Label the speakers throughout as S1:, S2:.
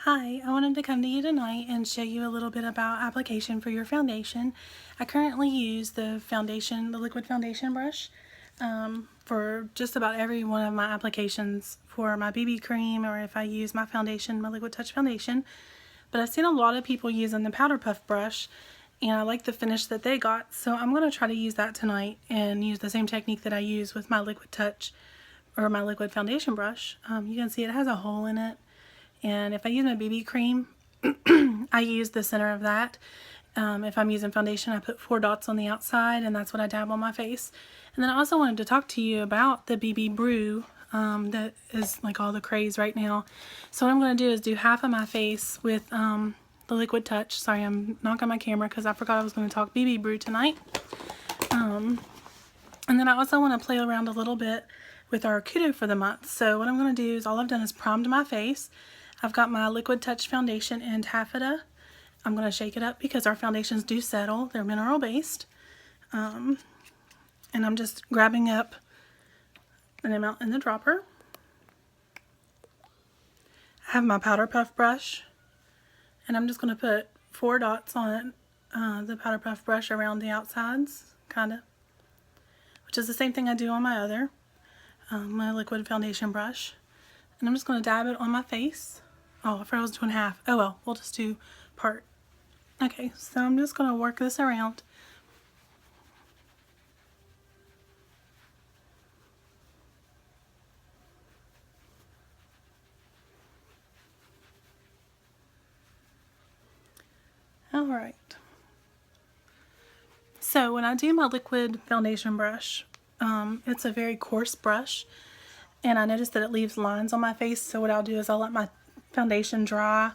S1: Hi, I wanted to come to you tonight and show you a little bit about application for your foundation. I currently use the liquid foundation brush for just about every one of my applications for my BB cream, or if I use my foundation, my Liquid Touch foundation. But I've seen a lot of people using the powder puff brush, and I like the finish that they got, so I'm going to try to use that tonight and use the same technique that I use with my Liquid Touch or my liquid foundation brush. You can see it has a hole in it. And if I use my BB cream, I use the center of that. If I'm using foundation, I put 4 dots on the outside, and that's what I dab on my face. And then I also wanted to talk to you about the BBbrew that is like all the craze right now. So what I'm going to do is do half of my face with the Liquid Touch. Sorry, I'm knocking my camera because I forgot I was going to talk BBbrew tonight. And then I also want to play around a little bit with our Kudo for the month. So what I'm going to do is all I've done is primed my face. I've got my Liquid Touch foundation in taffeta. I'm going to shake it up because our foundations do settle. They're mineral based. And I'm just grabbing up an amount in the dropper. I have my powder puff brush, and I'm just going to put 4 dots on it, the powder puff brush around the outsides, kind of, which is the same thing I do on my other, my liquid foundation brush. And I'm just going to dab it on my face. Oh, I forgot I was doing half. Oh well, we'll just do part. Okay, so I'm just going to work this around. Alright. So when I do my liquid foundation brush, it's a very coarse brush, and I noticed that it leaves lines on my face. So what I'll do is I'll let my foundation dry,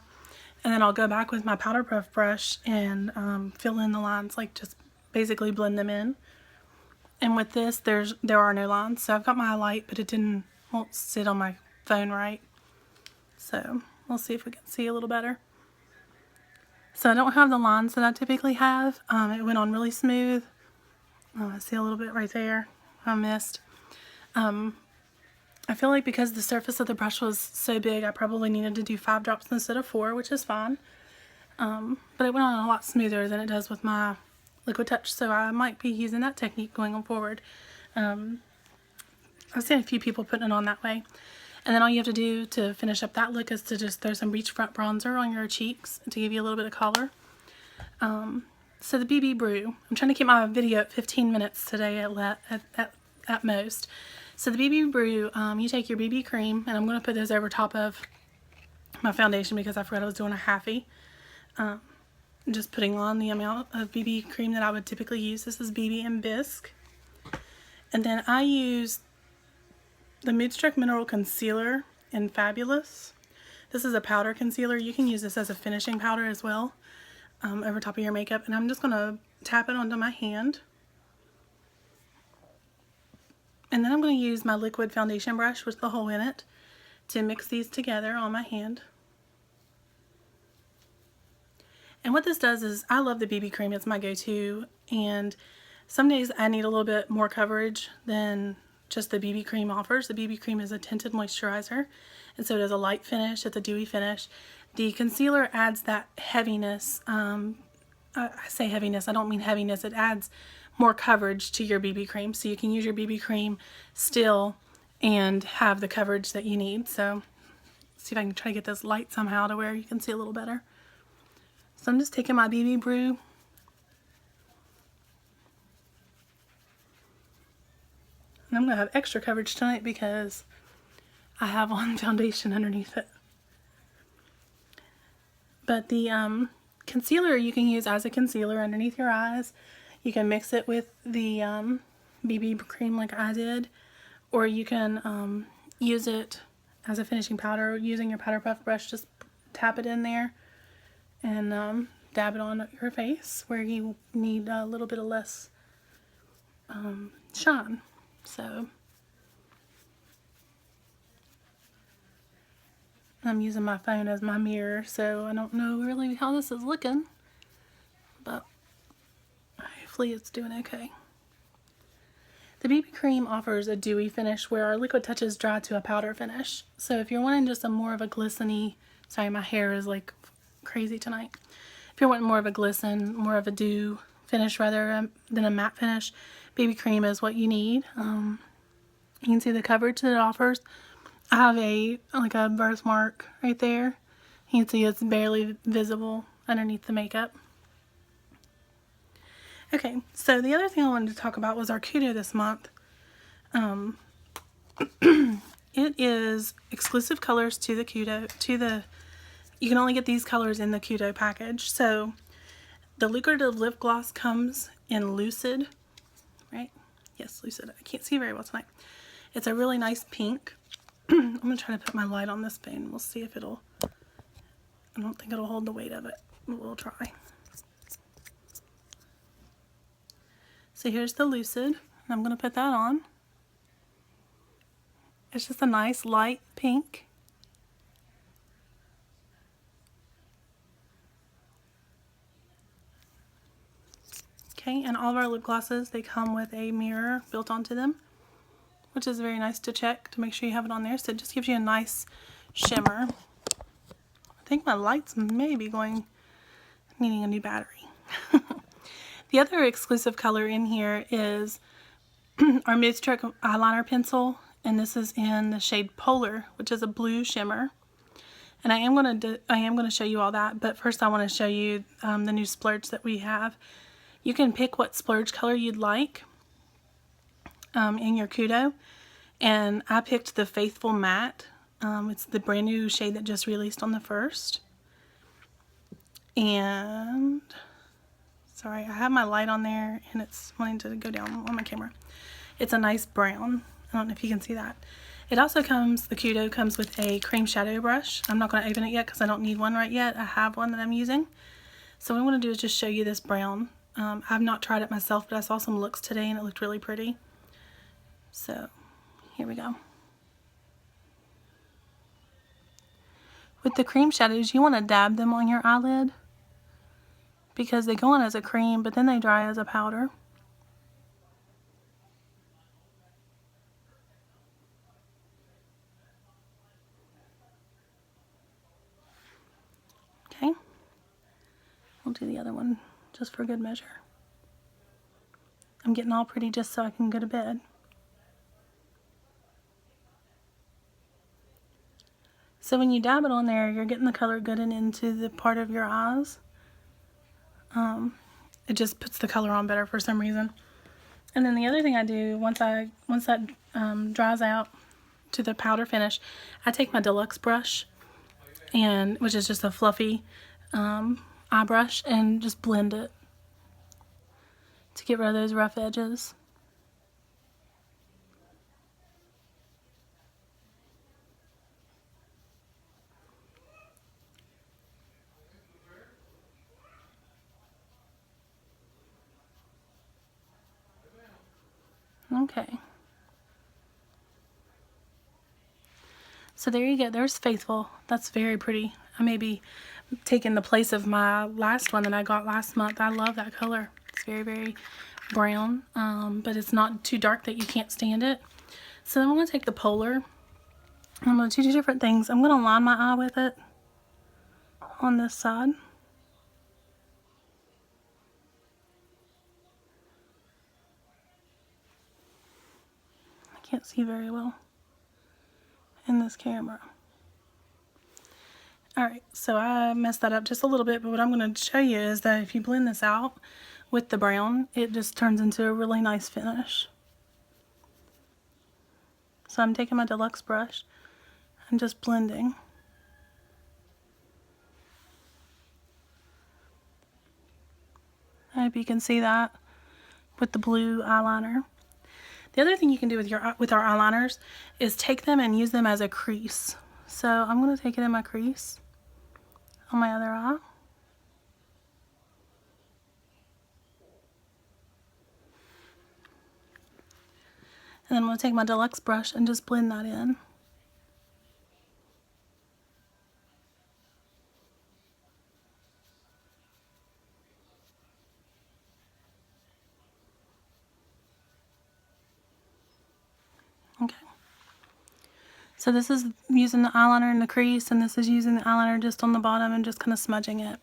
S1: and then I'll go back with my powder puff brush and fill in the lines, like just basically blend them in. And with this, there are no lines. So I've got my light, but it won't sit on my phone right. So we'll see if we can see a little better. So I don't have the lines that I typically have. It went on really smooth. I see a little bit right there I missed. I feel like because the surface of the brush was so big, I probably needed to do 5 drops instead of 4, which is fine. But it went on a lot smoother than it does with my Liquid Touch, so I might be using that technique going on forward. I've seen a few people putting it on that way. And then all you have to do to finish up that look is to just throw some beachfront bronzer on your cheeks to give you a little bit of color. So the BBbrew, I'm trying to keep my video at 15 minutes today at most. So the BBbrew, you take your BB cream, and I'm going to put this over top of my foundation because I forgot I was doing a halfie. Just putting on the amount of BB cream that I would typically use. This is BB and Bisque. And then I use the Moodstruck Mineral Concealer in Fabulous. This is a powder concealer. You can use this as a finishing powder as well, over top of your makeup. And I'm just going to tap it onto my hand. And then I'm going to use my liquid foundation brush with the hole in it to mix these together on my hand. And what this does is, I love the BB cream. It's my go-to. And some days I need a little bit more coverage than just the BB cream offers. The BB cream is a tinted moisturizer, and so it has a light finish. It's a dewy finish. The concealer adds that heaviness. I say heaviness, I don't mean heaviness. It adds more coverage to your BB cream, so you can use your BB cream still and have the coverage that you need. So let's see if I can try to get this light somehow to where you can see a little better. So I'm just taking my BBbrew, and I'm going to have extra coverage tonight because I have on foundation underneath it. But the concealer you can use as a concealer underneath your eyes. You can mix it with the BB cream like I did, or you can use it as a finishing powder using your powder puff brush. Just tap it in there and dab it on your face where you need a little bit of less shine. So I'm using my phone as my mirror, so I don't know really how this is looking, but hopefully it's doing okay. The BB cream offers a dewy finish where our liquid touches dry to a powder finish. So if you're wanting just a more of a glistening, sorry, my hair is like crazy tonight. If you're wanting more of a glisten, more of a dew finish rather than a matte finish, BB cream is what you need. You can see the coverage that it offers. I have like a birthmark right there. You can see it's barely visible underneath the makeup. Okay, so the other thing I wanted to talk about was our Kudo this month. It is exclusive colors to the Kudo, you can only get these colors in the Kudo package. So the lucrative lip gloss comes in Lucid, right? Yes, Lucid. I can't see very well tonight. It's a really nice pink. I'm going to try to put my light on this spoon. We'll see if it'll, I don't think it'll hold the weight of it, but we'll try. So here's the Lucid. I'm going to put that on. It's just a nice light pink. Okay, and all of our lip glosses, they come with a mirror built onto them, which is very nice to check to make sure you have it on there. So it just gives you a nice shimmer. I think my lights may be needing a new battery. The other exclusive color in here is our Mid-Stroke eyeliner pencil, and this is in the shade Polar, which is a blue shimmer. And I am going to show you all that, but first I want to show you the new splurge that we have. You can pick what splurge color you'd like in your Kudo, and I picked the Faithful Matte. It's the brand new shade that just released on the 1st. And sorry, I have my light on there and it's wanting to go down on my camera. It's a nice brown. I don't know if you can see that. It also comes, the Kudo comes with a cream shadow brush. I'm not going to open it yet because I don't need one right yet. I have one that I'm using. So what I'm going to do is just show you this brown. I've not tried it myself, but I saw some looks today and it looked really pretty. So here we go. With the cream shadows, you want to dab them on your eyelid because they go on as a cream, but then they dry as a powder. Okay, we'll do the other one just for good measure. I'm getting all pretty just so I can go to bed. So when you dab it on there, you're getting the color good and into the part of your eyes. It just puts the color on better for some reason. And then the other thing I do, once that dries out to the powder finish, I take my deluxe brush, which is just a fluffy eye brush, and just blend it to get rid of those rough edges. Okay. So there you go. There's Faithful. That's very pretty. I may be taking the place of my last one that I got last month. I love that color. It's very, very brown, but it's not too dark that you can't stand it. So then I'm going to take the Polar. I'm going to do two different things. I'm going to line my eye with it on this side. I can't see very well in this camera. Alright, so I messed that up just a little bit, but what I'm going to show you is that if you blend this out with the brown, it just turns into a really nice finish. So I'm taking my deluxe brush and just blending. I hope you can see that with the blue eyeliner. The other thing you can do with our eyeliners is take them and use them as a crease. So I'm going to take it in my crease on my other eye. And then I'm going to take my deluxe brush and just blend that in. So this is using the eyeliner in the crease, and this is using the eyeliner just on the bottom and just kind of smudging it.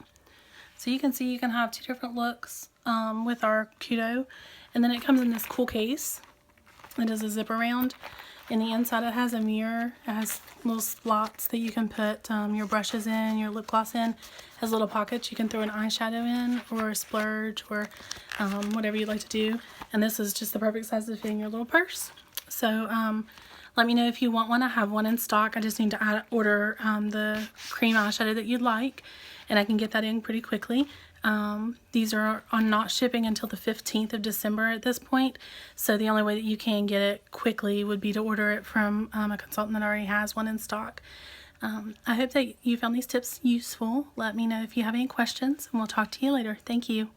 S1: So you can see you can have two different looks with our Kudo. And then it comes in this cool case. It is a zip around. In the inside it has a mirror. It has little slots that you can put your brushes in, your lip gloss in. It has little pockets you can throw an eyeshadow in, or a splurge, or whatever you'd like to do. And this is just the perfect size to fit in your little purse. So let me know if you want one. I have one in stock. I just need to order the cream eyeshadow that you'd like, and I can get that in pretty quickly. These are not shipping until the 15th of December at this point, so the only way that you can get it quickly would be to order it from a consultant that already has one in stock. I hope that you found these tips useful. Let me know if you have any questions, and we'll talk to you later. Thank you.